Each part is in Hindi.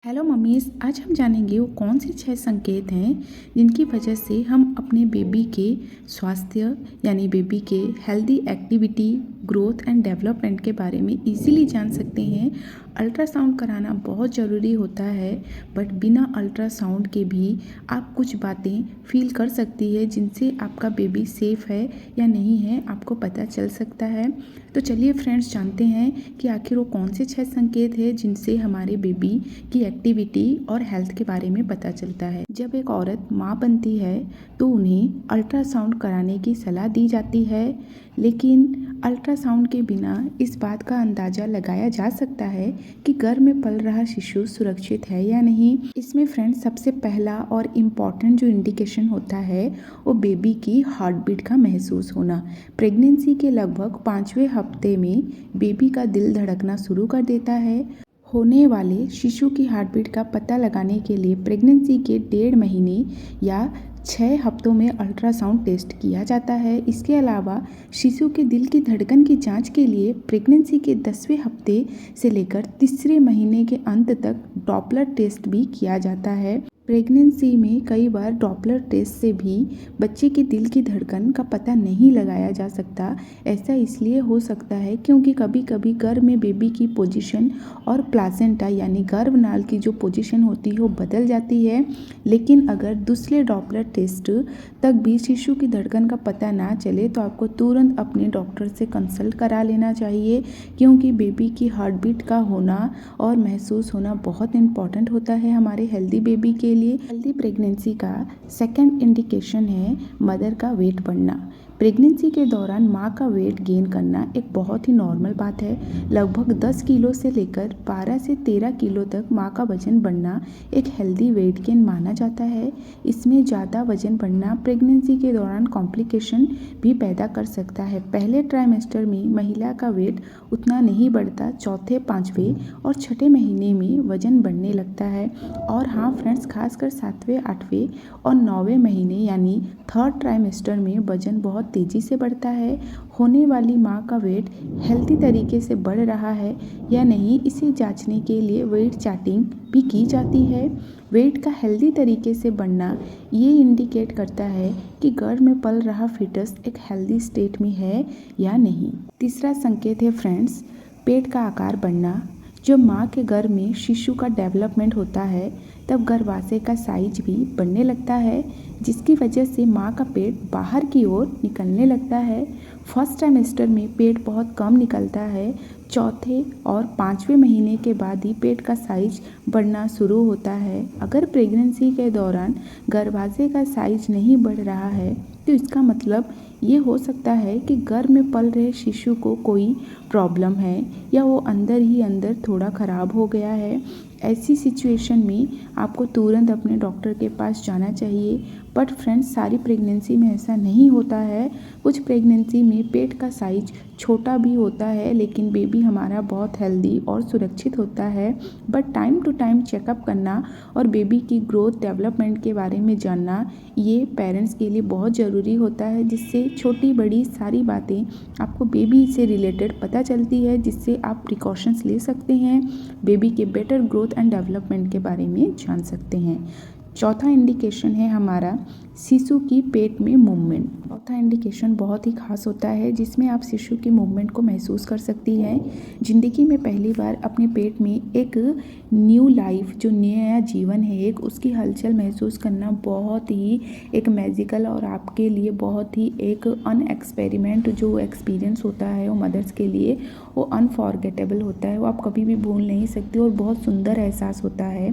हेलो मम्मीज़, आज हम जानेंगे वो कौन से 6 संकेत हैं जिनकी वजह से हम अपने बेबी के स्वास्थ्य यानी बेबी के healthy activity, growth and development के बारे में इजीली जान सकते हैं। अल्ट्रासाउंड कराना बहुत ज़रूरी होता है, बट बिना अल्ट्रासाउंड के भी आप कुछ बातें फील कर सकती है जिनसे आपका बेबी सेफ़ है या नहीं है आपको पता चल सकता है। तो चलिए फ्रेंड्स, जानते हैं कि आखिर वो कौन से 6 संकेत हैं जिनसे हमारे बेबी की एक्टिविटी और हेल्थ के बारे में पता चलता है। जब एक औरत माँ बनती है तो उन्हें अल्ट्रासाउंड कराने की सलाह दी जाती है, लेकिन अल्ट्रासाउंड के बिना इस बात का अंदाज़ा लगाया जा सकता है कि गर्भ में पल रहा शिशु सुरक्षित है या नहीं। इसमें फ्रेंड्स, सबसे पहला और इम्पॉर्टेंट जो इंडिकेशन होता है वो बेबी की हार्ट बीट का महसूस होना। प्रेगनेंसी के लगभग 5वें हफ्ते में बेबी का दिल धड़कना शुरू कर देता है। होने वाले शिशु की हार्टबीट का पता लगाने के लिए प्रेगनेंसी के 1.5 महीने या 6 हफ्तों में अल्ट्रासाउंड टेस्ट किया जाता है। इसके अलावा शिशु के दिल की धड़कन की जांच के लिए प्रेगनेंसी के 10वें हफ्ते से लेकर तीसरे महीने के अंत तक डॉपलर टेस्ट भी किया जाता है। प्रेगनेंसी में कई बार डॉपलर टेस्ट से भी बच्चे के दिल की धड़कन का पता नहीं लगाया जा सकता। ऐसा इसलिए हो सकता है क्योंकि कभी कभी गर्भ में बेबी की पोजीशन और प्लासेंटा यानी गर्भनाल की जो पोजीशन होती है वो बदल जाती है। लेकिन अगर दूसरे डॉपलर टेस्ट तक भी शिशु की धड़कन का पता ना चले तो आपको तुरंत अपने डॉक्टर से कंसल्ट करा लेना चाहिए, क्योंकि बेबी की हार्ट बीट का होना और महसूस होना बहुत इंपॉर्टेंट होता है हमारे हेल्दी बेबी के लिए। हेल्दी प्रेगनेंसी का सेकंड इंडिकेशन है मदर का वेट बढ़ना। प्रेगनेंसी के दौरान माँ का वेट गेन करना एक बहुत ही नॉर्मल बात है। लगभग 10 किलो से लेकर 12 से 13 किलो तक माँ का वजन बढ़ना एक हेल्दी वेट गेन माना जाता है। इसमें ज़्यादा वजन बढ़ना प्रेगनेंसी के दौरान कॉम्प्लिकेशन भी पैदा कर सकता है। पहले ट्राइमेस्टर में महिला का वेट उतना नहीं बढ़ता, चौथे, 5वें और 6ठे महीने में वजन बढ़ने लगता है। और हाँ फ्रेंड्स, खासकर 7वें, 8वें और 9वें महीने यानी थर्ड ट्राइमेस्टर में वजन बहुत तेज़ी से बढ़ता है। होने वाली माँ का वेट हेल्दी तरीके से बढ़ रहा है या नहीं, इसे जांचने के लिए वेट चार्टिंग भी की जाती है। वेट का हेल्दी तरीके से बढ़ना ये इंडिकेट करता है कि गर्भ में पल रहा फीटस एक हेल्दी स्टेट में है या नहीं। तीसरा संकेत है फ्रेंड्स, पेट का आकार बढ़ना। जब माँ के गर्भ में शिशु का डेवलपमेंट होता है तब गर्भाशय का साइज भी बढ़ने लगता है, जिसकी वजह से माँ का पेट बाहर की ओर निकलने लगता है। फर्स्ट ट्राइमेस्टर में पेट बहुत कम निकलता है। चौथे और 5वें महीने के बाद ही पेट का साइज बढ़ना शुरू होता है। अगर प्रेगनेंसी के दौरान गर्भाशय का साइज नहीं बढ़ रहा है तो इसका मतलब ये हो सकता है कि गर्भ में पल रहे शिशु को कोई प्रॉब्लम है या वो अंदर ही अंदर थोड़ा ख़राब हो गया है। ऐसी सिचुएशन में आपको तुरंत अपने डॉक्टर के पास जाना चाहिए। बट फ्रेंड्स, सारी प्रेगनेंसी में ऐसा नहीं होता है। कुछ प्रेगनेंसी में पेट का साइज छोटा भी होता है लेकिन बेबी हमारा बहुत हेल्दी और सुरक्षित होता है। But time to time checkup करना और बेबी की ग्रोथ डेवलपमेंट के बारे में जानना ये पेरेंट्स के लिए बहुत ज़रूरी होता है, जिससे छोटी बड़ी सारी बातें आपको बेबी से रिलेटेड पता चलती है, जिससे आप प्रिकॉशंस ले सकते हैं, बेबी के बेटर ग्रोथ एंड डेवलपमेंट के बारे में जान सकते हैं। चौथा इंडिकेशन है हमारा शिशु की पेट में मूवमेंट। चौथा इंडिकेशन बहुत ही खास होता है जिसमें आप शिशु की मूवमेंट को महसूस कर सकती हैं। ज़िंदगी में पहली बार अपने पेट में एक न्यू लाइफ, जो नया जीवन है एक, उसकी हलचल महसूस करना बहुत ही एक मैजिकल और आपके लिए बहुत ही एक अनएक्सपेरिमेंट जो एक्सपीरियंस होता है वो मदर्स के लिए वो अनफॉरगेटेबल होता है। वो आप कभी भी भूल नहीं सकते और बहुत सुंदर एहसास होता है।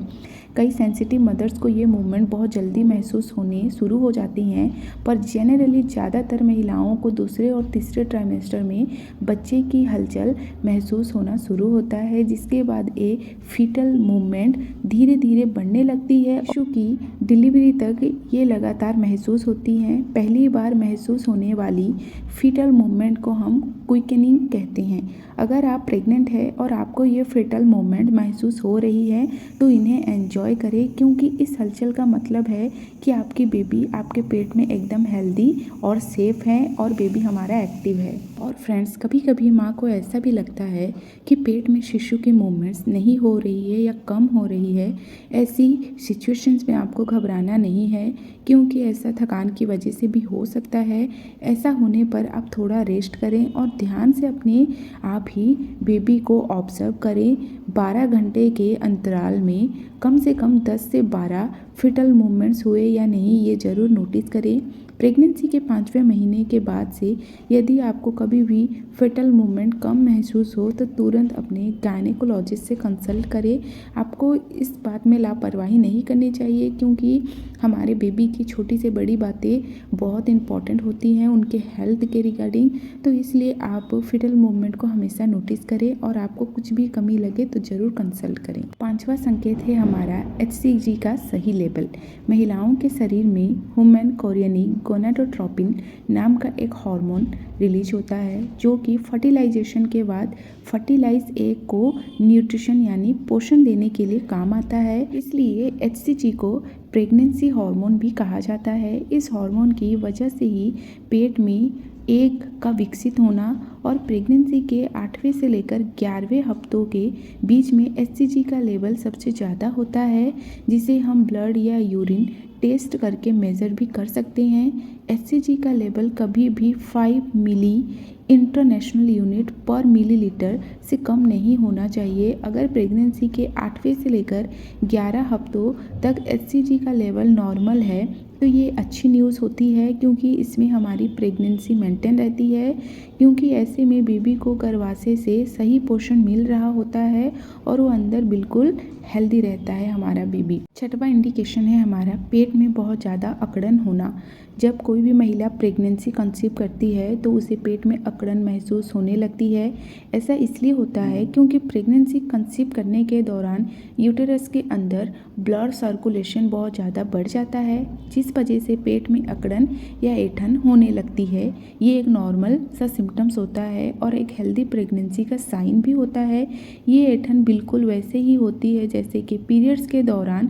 कई सेंसिटिव मदर्स को ये मूवमेंट बहुत जल्दी महसूस होने शुरू हो जाती हैं, पर जेनरली ज़्यादातर महिलाओं को दूसरे और तीसरे ट्राइमेस्टर में बच्चे की हलचल महसूस होना शुरू होता है, जिसके बाद एक फीटल मूवमेंट धीरे धीरे बढ़ने लगती है। शिशु की डिलीवरी तक ये लगातार महसूस होती हैं। पहली बार महसूस होने वाली फीटल मूवमेंट को हम क्विकनिंग कहते हैं। अगर आप प्रेग्नेंट है और आपको ये फीटल मूवमेंट महसूस हो रही है तो इन्हें एंजॉय करें, क्योंकि इस हलचल का मतलब है कि आपकी बेबी आपके पेट में एकदम हेल्दी और सेफ है और बेबी हमारा एक्टिव है। और फ्रेंड्स, कभी कभी माँ को ऐसा भी लगता है कि पेट में शिशु की मूवमेंट्स नहीं हो रही है या कम हो रही है। ऐसी सिचुएशंस में आपको घबराना नहीं है, क्योंकि ऐसा थकान की वजह से भी हो सकता है। ऐसा होने पर आप थोड़ा रेस्ट करें और ध्यान से अपने आप ही बेबी को ऑब्जर्व करें। 12 घंटे के अंतराल में कम से कम 10 से 12 फिटल मूवमेंट्स हुए या नहीं, ये ज़रूर नोटिस करें। प्रेगनेंसी के 5वें महीने के बाद से यदि आपको कभी भी फिटल मूवमेंट कम महसूस हो तो तुरंत अपने गायनेकोलॉजिस्ट से कंसल्ट करें। आपको इस बात में लापरवाही नहीं करनी चाहिए, क्योंकि हमारे बेबी की छोटी से बड़ी बातें बहुत इंपॉर्टेंट होती हैं उनके हेल्थ के रिगार्डिंग। तो इसलिए आप फिटल मूवमेंट को हमेशा नोटिस करें और आपको कुछ भी कमी लगे तो ज़रूर कंसल्ट करें। 5वां संकेत है हमारा HCG का सही लेवल। महिलाओं के शरीर में ह्यूमन कोरियनिक गोनाडोट्रोपिन नाम का एक हार्मोन रिलीज होता है, जो कि फर्टिलाइजेशन के बाद फर्टिलाइज एग को न्यूट्रिशन यानी पोषण देने के लिए काम आता है। इसलिए HCG को प्रेगनेंसी हार्मोन भी कहा जाता है। इस हार्मोन की वजह से ही पेट में एग का विकसित होना और प्रेगनेंसी के 8वें से लेकर 11वें हफ्तों के बीच में HCG का लेवल सबसे ज़्यादा होता है, जिसे हम ब्लड या यूरिन टेस्ट करके मेज़र भी कर सकते हैं। HCG का लेवल कभी भी 5 मिली इंटरनेशनल यूनिट पर मिलीलीटर से कम नहीं होना चाहिए। अगर प्रेगनेंसी के 8वें से लेकर 11 हफ्तों तक HCG का लेवल नॉर्मल है तो ये अच्छी न्यूज़ होती है, क्योंकि इसमें हमारी प्रेगनेंसी मेंटेन रहती है, क्योंकि ऐसे में बेबी को गर्भाशय से सही पोषण मिल रहा होता है और वो अंदर बिल्कुल हेल्दी रहता है हमारा बेबी। 6वां इंडिकेशन है हमारा पेट में बहुत ज़्यादा अकड़न होना। जब कोई भी महिला प्रेगनेंसी कंसीव करती है तो उसे पेट में अकड़न महसूस होने लगती है। ऐसा इसलिए होता है क्योंकि प्रेगनेंसी कंसीव करने के दौरान यूटेरस के अंदर ब्लड सर्कुलेशन बहुत ज़्यादा बढ़ जाता है, जिस वजह से पेट में अकड़न या ऐंठन होने लगती है। ये एक नॉर्मल सा सिम्टम्स होता है और एक हेल्दी प्रेगनेंसी का साइन भी होता है। ये ऐंठन बिल्कुल वैसे ही होती है जैसे कि पीरियड्स के दौरान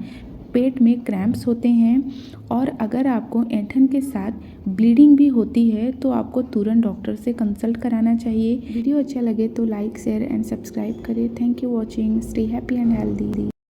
पेट में क्रैम्प्स होते हैं। और अगर आपको ऐंठन के साथ ब्लीडिंग भी होती है तो आपको तुरंत डॉक्टर से कंसल्ट कराना चाहिए। वीडियो अच्छा लगे तो लाइक, शेयर एंड सब्सक्राइब करें। Thank you watching. Stay happy and healthy.